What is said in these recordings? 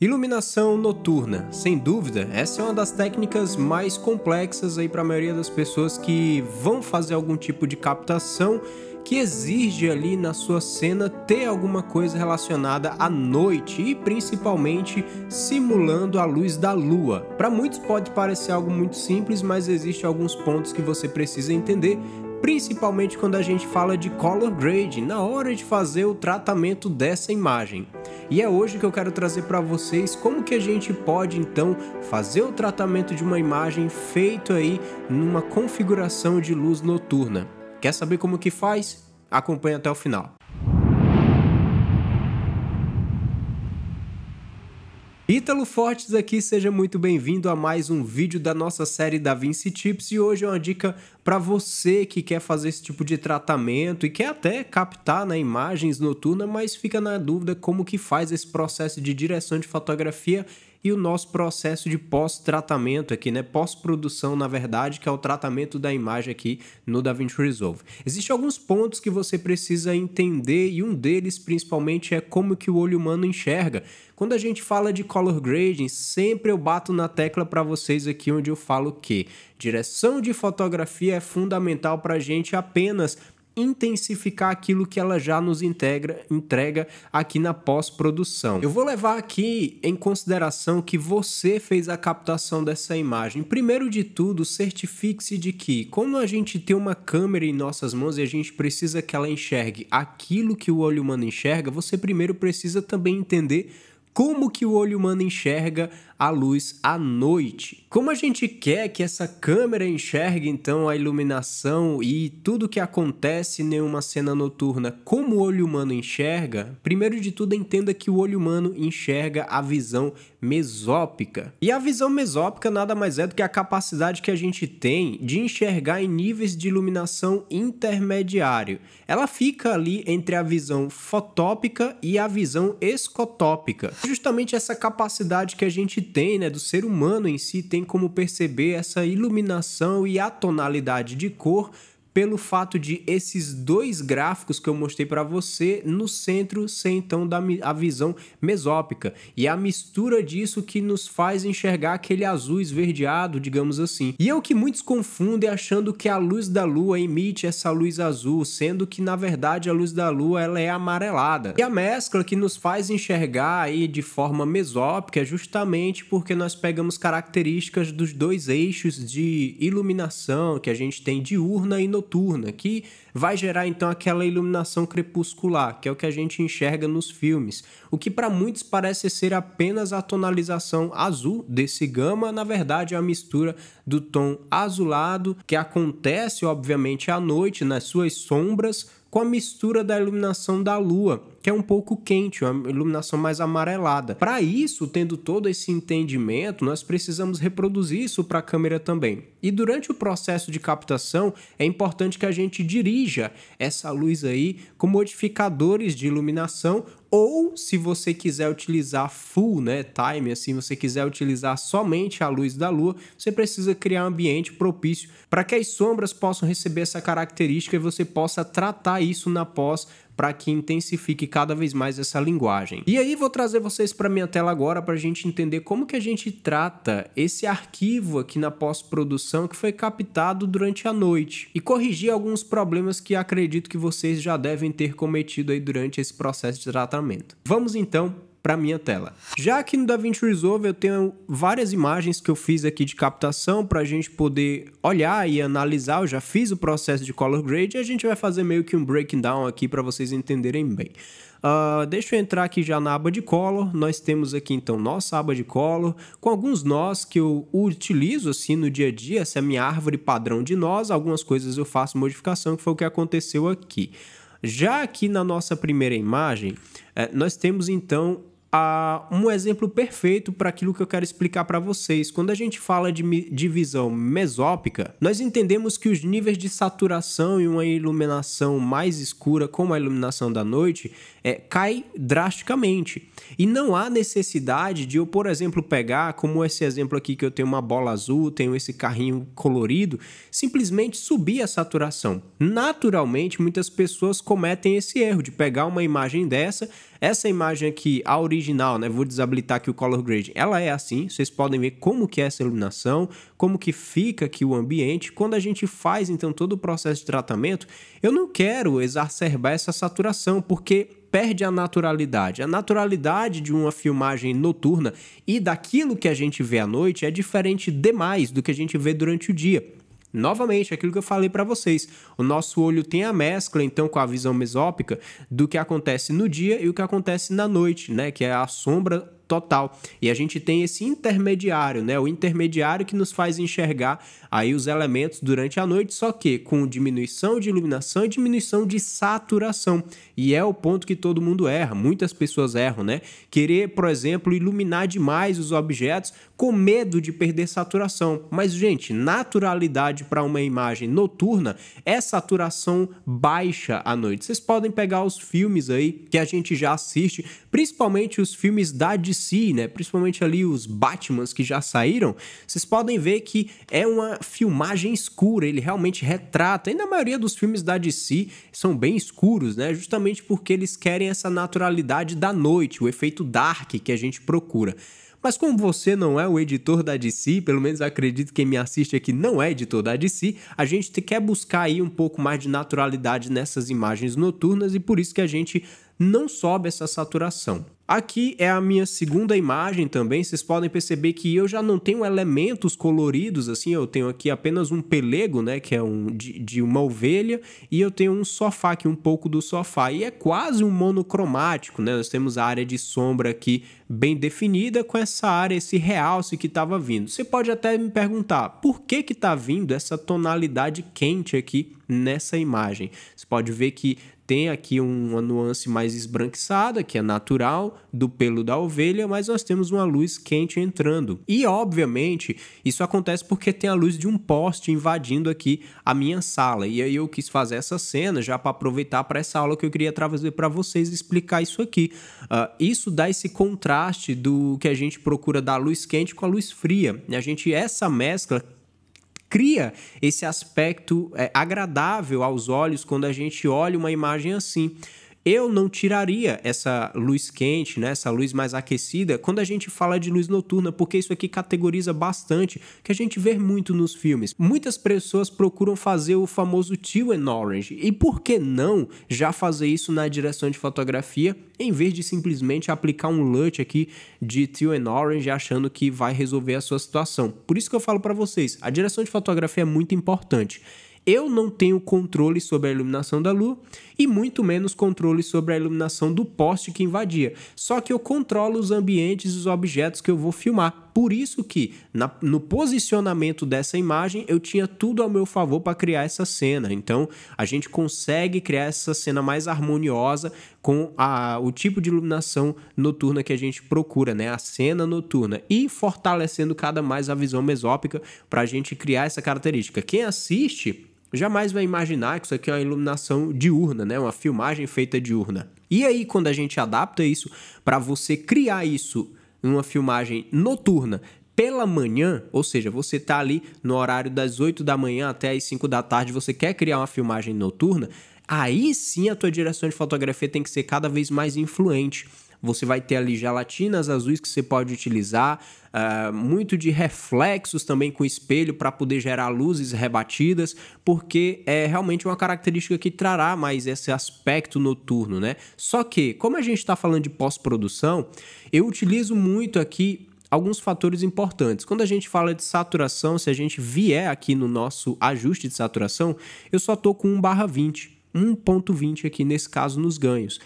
Iluminação noturna, sem dúvida, essa é uma das técnicas mais complexas aí para a maioria das pessoas que vão fazer algum tipo de captação que exige ali na sua cena ter alguma coisa relacionada à noite e principalmente simulando a luz da lua. Para muitos pode parecer algo muito simples, mas existem alguns pontos que você precisa entender, principalmente quando a gente fala de color grading, na hora de fazer o tratamento dessa imagem. E é hoje que eu quero trazer para vocês como que a gente pode então fazer o tratamento de uma imagem feito aí numa configuração de luz noturna. Quer saber como que faz? Acompanhe até o final. Ítalo Fortes aqui, seja muito bem-vindo a mais um vídeo da nossa série DaVinci Tips, e hoje é uma dica para você que quer fazer esse tipo de tratamento e quer até captar imagens noturnas, mas fica na dúvida como que faz esse processo de direção de fotografia e o nosso processo de pós-tratamento aqui, pós-produção, na verdade, que é o tratamento da imagem aqui no DaVinci Resolve. Existem alguns pontos que você precisa entender e um deles, principalmente, é como que o olho humano enxerga. Quando a gente fala de color grading, sempre eu bato na tecla para vocês aqui onde eu falo que direção de fotografia é fundamental para a gente apenas intensificar aquilo que ela já nos entrega aqui na pós-produção. Eu vou levar aqui em consideração que você fez a captação dessa imagem. Primeiro de tudo, certifique-se de que, como a gente tem uma câmera em nossas mãos e a gente precisa que ela enxergue aquilo que o olho humano enxerga, você primeiro precisa também entender como que o olho humano enxerga a luz à noite. Como a gente quer que essa câmera enxergue então a iluminação e tudo que acontece em uma cena noturna, como o olho humano enxerga, primeiro de tudo entenda que o olho humano enxerga a visão mesópica. E a visão mesópica nada mais é do que a capacidade que a gente tem de enxergar em níveis de iluminação intermediário. Ela fica ali entre a visão fotópica e a visão escotópica. Justamente essa capacidade que a gente tem, do ser humano em si, tem como perceber essa iluminação e a tonalidade de cor pelo fato de esses dois gráficos que eu mostrei para você no centro ser então a visão mesópica, e a mistura disso que nos faz enxergar aquele azul esverdeado, digamos assim. E é o que muitos confundem achando que a luz da lua emite essa luz azul, sendo que na verdade a luz da lua ela é amarelada. E a mescla que nos faz enxergar aí de forma mesópica é justamente porque nós pegamos características dos dois eixos de iluminação que a gente tem diurna e noturna, que vai gerar então aquela iluminação crepuscular, que é o que a gente enxerga nos filmes. O que para muitos parece ser apenas a tonalização azul desse gama, na verdade é a mistura do tom azulado, que acontece obviamente à noite nas suas sombras, com a mistura da iluminação da lua, que é um pouco quente, uma iluminação mais amarelada. Para isso, tendo todo esse entendimento, nós precisamos reproduzir isso para a câmera também. E durante o processo de captação, é importante que a gente dirija essa luz aí com modificadores de iluminação, ou se você quiser utilizar full time, assim, você quiser utilizar somente a luz da lua, você precisa criar um ambiente propício para que as sombras possam receber essa característica e você possa tratar isso na pós para que intensifique cada vez mais essa linguagem. E aí vou trazer vocês para minha tela agora para a gente entender como que a gente trata esse arquivo aqui na pós-produção que foi captado durante a noite e corrigir alguns problemas que acredito que vocês já devem ter cometido aí durante esse processo de tratamento. Vamos então para minha tela. Já aqui no DaVinci Resolve eu tenho várias imagens que eu fiz aqui de captação para a gente poder olhar e analisar. Eu já fiz o processo de color grade e a gente vai fazer meio que um breakdown aqui para vocês entenderem bem. Deixa eu entrar aqui já na aba de color. Nós temos aqui então nossa aba de color com alguns nós que eu utilizo assim no dia a dia. Essa é a minha árvore padrão de nós. Algumas coisas eu faço modificação, que foi o que aconteceu aqui. Já aqui na nossa primeira imagem, nós temos então um exemplo perfeito para aquilo que eu quero explicar para vocês. Quando a gente fala de divisão mesópica, nós entendemos que os níveis de saturação em uma iluminação mais escura, como a iluminação da noite, cai drasticamente. E não há necessidade de eu, por exemplo, pegar, como esse exemplo aqui que eu tenho uma bola azul, tenho esse carrinho colorido, simplesmente subir a saturação. Naturalmente, muitas pessoas cometem esse erro de pegar uma imagem dessa, essa imagem aqui, a origem original, né? Vou desabilitar aqui o Color Grading. Ela é assim, vocês podem ver como que é essa iluminação, como que fica aqui o ambiente. Quando a gente faz, então, todo o processo de tratamento, eu não quero exacerbar essa saturação, porque perde a naturalidade. A naturalidade de uma filmagem noturna e daquilo que a gente vê à noite é diferente demais do que a gente vê durante o dia. Novamente, aquilo que eu falei para vocês, o nosso olho tem a mescla, então, com a visão mesópica do que acontece no dia e o que acontece na noite, né? Que é a sombra total. E a gente tem esse intermediário, né? O intermediário que nos faz enxergar aí os elementos durante a noite, só que com diminuição de iluminação e diminuição de saturação. E é o ponto que todo mundo erra, muitas pessoas erram, né? Querer, por exemplo, iluminar demais os objetos com medo de perder saturação. Mas, gente, naturalidade para uma imagem noturna é saturação baixa à noite. Vocês podem pegar os filmes aí que a gente já assiste, principalmente os filmes da DC, né? Principalmente ali os Batmans que já saíram. Vocês podem ver que é uma filmagem escura, ele realmente retrata. E na maioria dos filmes da DC são bem escuros, né? Justamente porque eles querem essa naturalidade da noite, o efeito dark que a gente procura. Mas como você não é o editor da DC, pelo menos acredito que quem me assiste aqui não é editor da DC, a gente quer buscar aí um pouco mais de naturalidade nessas imagens noturnas e por isso que a gente não sobe essa saturação. Aqui é a minha segunda imagem também, vocês podem perceber que eu já não tenho elementos coloridos, assim, eu tenho aqui apenas um pelego, né, que é de uma ovelha, e eu tenho um sofá aqui, um pouco do sofá, e é quase um monocromático, né, nós temos a área de sombra aqui bem definida com essa área, esse realce que estava vindo. Você pode até me perguntar, por que que está vindo essa tonalidade quente aqui nessa imagem? Você pode ver que tem aqui uma nuance mais esbranquiçada, que é natural, do pelo da ovelha, mas nós temos uma luz quente entrando. E, obviamente, isso acontece porque tem a luz de um poste invadindo aqui a minha sala. E aí eu quis fazer essa cena já para aproveitar para essa aula que eu queria trazer para vocês e explicar isso aqui. Isso dá esse contraste do que a gente procura da luz quente com a luz fria. Essa mescla cria esse aspecto agradável aos olhos quando a gente olha uma imagem assim. Eu não tiraria essa luz quente, né, essa luz mais aquecida, quando a gente fala de luz noturna, porque isso aqui categoriza bastante, que a gente vê muito nos filmes. Muitas pessoas procuram fazer o famoso teal and orange, e por que não já fazer isso na direção de fotografia, em vez de simplesmente aplicar um LUT aqui de teal and orange, achando que vai resolver a sua situação. Por isso que eu falo para vocês, a direção de fotografia é muito importante. Eu não tenho controle sobre a iluminação da lua e muito menos controle sobre a iluminação do poste que invadia. Só que eu controlo os ambientes e os objetos que eu vou filmar. Por isso que no posicionamento dessa imagem eu tinha tudo ao meu favor para criar essa cena. Então a gente consegue criar essa cena mais harmoniosa com o tipo de iluminação noturna que a gente procura, né? A cena noturna. E fortalecendo cada mais a visão mesópica para a gente criar essa característica. Quem assiste jamais vai imaginar que isso aqui é uma iluminação diurna, né? Uma filmagem feita diurna. E aí, quando a gente adapta isso para você criar isso em uma filmagem noturna pela manhã, ou seja, você está ali no horário das 8 da manhã até as 5 da tarde, você quer criar uma filmagem noturna, aí sim a tua direção de fotografia tem que ser cada vez mais influente. Você vai ter ali gelatinas azuis que você pode utilizar, muito de reflexos também com espelho para poder gerar luzes rebatidas, porque é realmente uma característica que trará mais esse aspecto noturno, né? Só que, como a gente está falando de pós-produção, eu utilizo muito aqui alguns fatores importantes. Quando a gente fala de saturação, se a gente vier aqui no nosso ajuste de saturação, eu só estou com 1/20, 1.20 aqui nesse caso nos ganhos.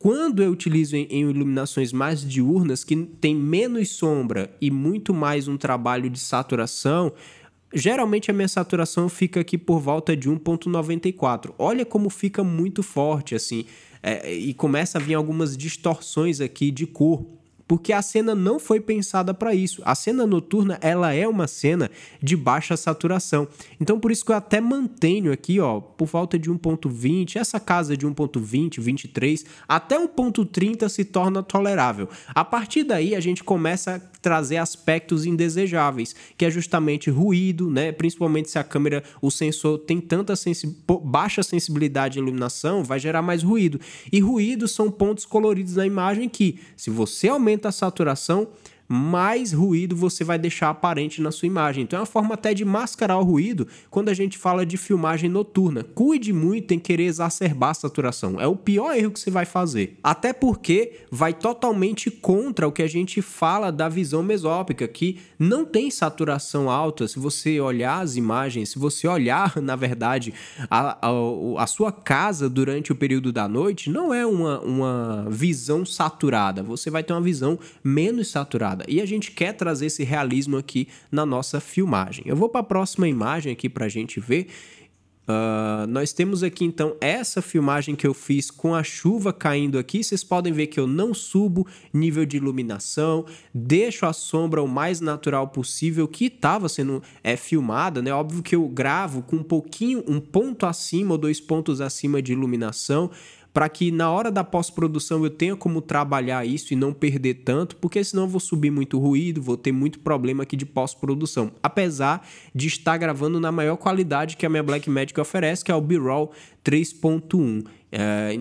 Quando eu utilizo em iluminações mais diurnas, que tem menos sombra e muito mais um trabalho de saturação, geralmente a minha saturação fica aqui por volta de 1.94. Olha como fica muito forte assim, e começa a vir algumas distorções aqui de cor. porque a cena não foi pensada para isso. A cena noturna, ela é uma cena de baixa saturação. Então, por isso que eu até mantenho aqui, ó, por volta de 1.20, essa casa de 1.20, 23, até 1.30 se torna tolerável. A partir daí, a gente começa a trazer aspectos indesejáveis, que é justamente ruído, né? Principalmente se a câmera, o sensor tem tanta baixa sensibilidade de iluminação, vai gerar mais ruído. E ruídos são pontos coloridos na imagem que, se você aumenta a saturação, mais ruído você vai deixar aparente na sua imagem. Então é uma forma até de mascarar o ruído quando a gente fala de filmagem noturna. Cuide muito em querer exacerbar a saturação. É o pior erro que você vai fazer. Até porque vai totalmente contra o que a gente fala da visão mesópica, que não tem saturação alta. Se você olhar as imagens, se você olhar, na verdade, a sua casa durante o período da noite, não é uma visão saturada. Você vai ter uma visão menos saturada. E a gente quer trazer esse realismo aqui na nossa filmagem. Eu vou para a próxima imagem aqui para a gente ver. Nós temos aqui então essa filmagem que eu fiz com a chuva caindo aqui. Vocês podem ver que eu não subo nível de iluminação, deixo a sombra o mais natural possível que estava sendo filmada, né? Óbvio que eu gravo com um ponto acima ou 2 pontos acima de iluminação, para que na hora da pós-produção eu tenha como trabalhar isso e não perder tanto, porque senão eu vou subir muito ruído, vou ter muito problema aqui de pós-produção. Apesar de estar gravando na maior qualidade que a minha Blackmagic oferece, que é o B-Raw 3.1.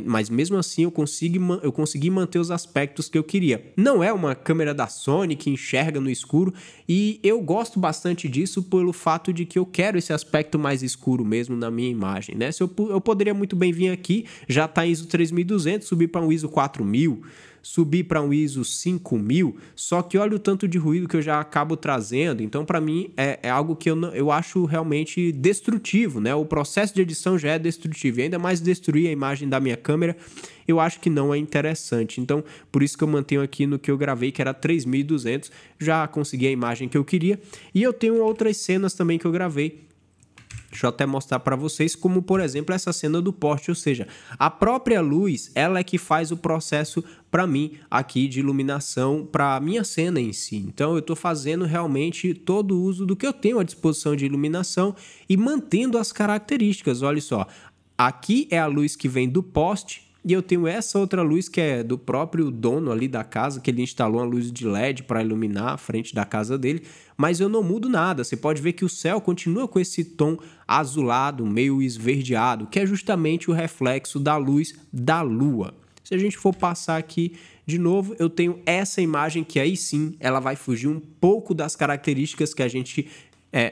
Mas mesmo assim eu consegui manter os aspectos que eu queria. Não é uma câmera da Sony que enxerga no escuro, e eu gosto bastante disso pelo fato de que eu quero esse aspecto mais escuro mesmo na minha imagem, né? Eu poderia muito bem vir aqui, já tá em ISO 3200, subir para um ISO 4000, subir para um ISO 5000, só que olha o tanto de ruído que eu já acabo trazendo. Então para mim é algo que eu acho realmente destrutivo, né? O processo de edição já é destrutivo, e ainda mais destruir a imagem da minha câmera, eu acho que não é interessante. Então por isso que eu mantenho aqui no que eu gravei, que era 3200, já consegui a imagem que eu queria. E eu tenho outras cenas também que eu gravei. Deixa eu até mostrar para vocês, como por exemplo essa cena do poste, ou seja, a própria luz, ela é que faz o processo para mim aqui de iluminação para a minha cena em si. Então eu estou fazendo realmente todo o uso do que eu tenho à disposição de iluminação e mantendo as características. Olha só, aqui é a luz que vem do poste, e eu tenho essa outra luz que é do próprio dono ali da casa, que ele instalou uma luz de LED para iluminar a frente da casa dele, mas eu não mudo nada. Você pode ver que o céu continua com esse tom azulado, meio esverdeado, que é justamente o reflexo da luz da lua. Se a gente for passar aqui de novo, eu tenho essa imagem que aí sim, ela vai fugir um pouco das características que a gente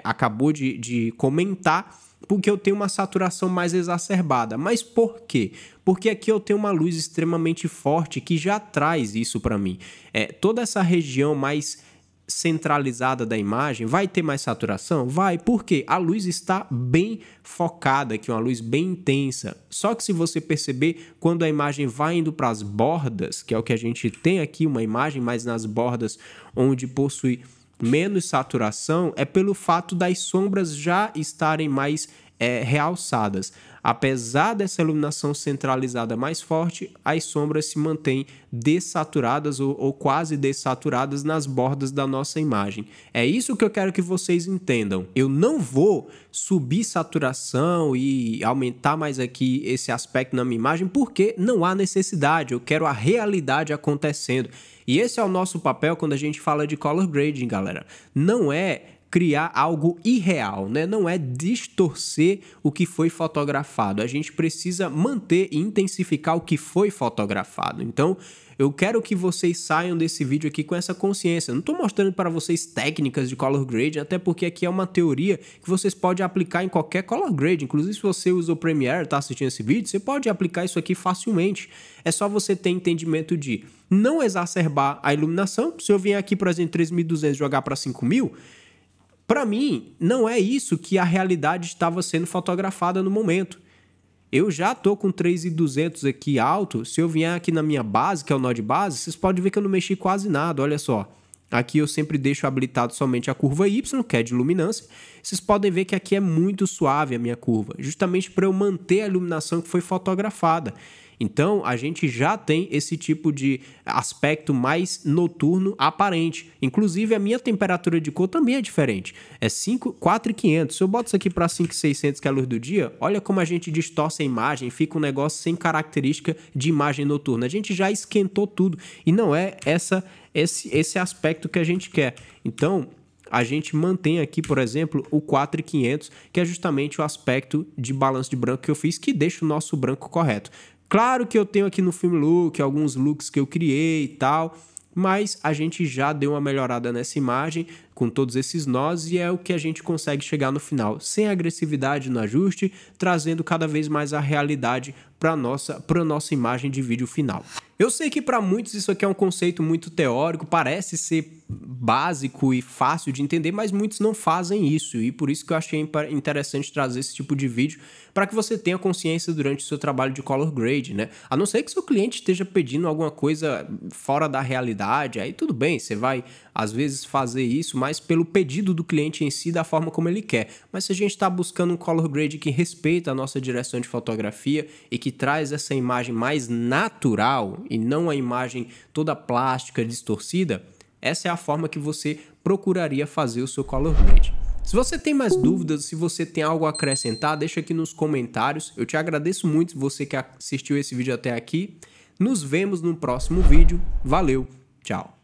acabou de comentar, porque eu tenho uma saturação mais exacerbada. Mas por quê? Porque aqui eu tenho uma luz extremamente forte que já traz isso para mim. Toda essa região mais centralizada da imagem vai ter mais saturação? Vai, porque a luz está bem focada aqui, uma luz bem intensa. Só que se você perceber, quando a imagem vai indo para as bordas, que é o que a gente tem aqui, uma imagem mais nas bordas, onde possui menos saturação, é pelo fato das sombras já estarem mais realçadas. Apesar dessa iluminação centralizada mais forte, as sombras se mantêm dessaturadas ou quase dessaturadas nas bordas da nossa imagem. É isso que eu quero que vocês entendam. Eu não vou subir saturação e aumentar mais aqui esse aspecto na minha imagem, porque não há necessidade. Eu quero a realidade acontecendo. E esse é o nosso papel quando a gente fala de color grading, galera. Não é criar algo irreal, né? Não é distorcer o que foi fotografado. A gente precisa manter e intensificar o que foi fotografado. Então, eu quero que vocês saiam desse vídeo aqui com essa consciência. Não estou mostrando para vocês técnicas de color grading, até porque aqui é uma teoria que vocês podem aplicar em qualquer color grading. Inclusive, se você usa o Premiere e está assistindo esse vídeo, você pode aplicar isso aqui facilmente. É só você ter entendimento de não exacerbar a iluminação. Se eu vier aqui, por exemplo, 3200 jogar para 5000, para mim, não é isso que a realidade estava sendo fotografada no momento. Eu já estou com 3200 aqui alto. Se eu vier aqui na minha base, que é o nó de base, vocês podem ver que eu não mexi quase nada, olha só. Aqui eu sempre deixo habilitado somente a curva Y, que é de luminância. Vocês podem ver que aqui é muito suave a minha curva, justamente para eu manter a iluminação que foi fotografada. Então, a gente já tem esse tipo de aspecto mais noturno aparente. Inclusive, a minha temperatura de cor também é diferente. É 4.500. Se eu boto isso aqui para 5.600, que é a luz do dia, olha como a gente distorce a imagem, fica um negócio sem característica de imagem noturna. A gente já esquentou tudo e não é esse aspecto que a gente quer. Então, a gente mantém aqui, por exemplo, o 4.500, que é justamente o aspecto de balanço de branco que eu fiz, que deixa o nosso branco correto. Claro que eu tenho aqui no Film Look alguns looks que eu criei e tal, mas a gente já deu uma melhorada nessa imagem com todos esses nós e é o que a gente consegue chegar no final, sem agressividade no ajuste, trazendo cada vez mais a realidade para a nossa imagem de vídeo final. Eu sei que para muitos isso aqui é um conceito muito teórico, parece ser básico e fácil de entender, mas muitos não fazem isso e por isso que eu achei interessante trazer esse tipo de vídeo para que você tenha consciência durante o seu trabalho de color grade, né? A não ser que seu cliente esteja pedindo alguma coisa fora da realidade, aí tudo bem, você vai às vezes fazer isso, mas pelo pedido do cliente em si, da forma como ele quer. Mas se a gente está buscando um color grade que respeita a nossa direção de fotografia e que traz essa imagem mais natural e não a imagem toda plástica, distorcida, essa é a forma que você procuraria fazer o seu color grade. Se você tem mais dúvidas, se você tem algo a acrescentar, deixa aqui nos comentários. Eu te agradeço muito você que assistiu esse vídeo até aqui. Nos vemos no próximo vídeo. Valeu, tchau!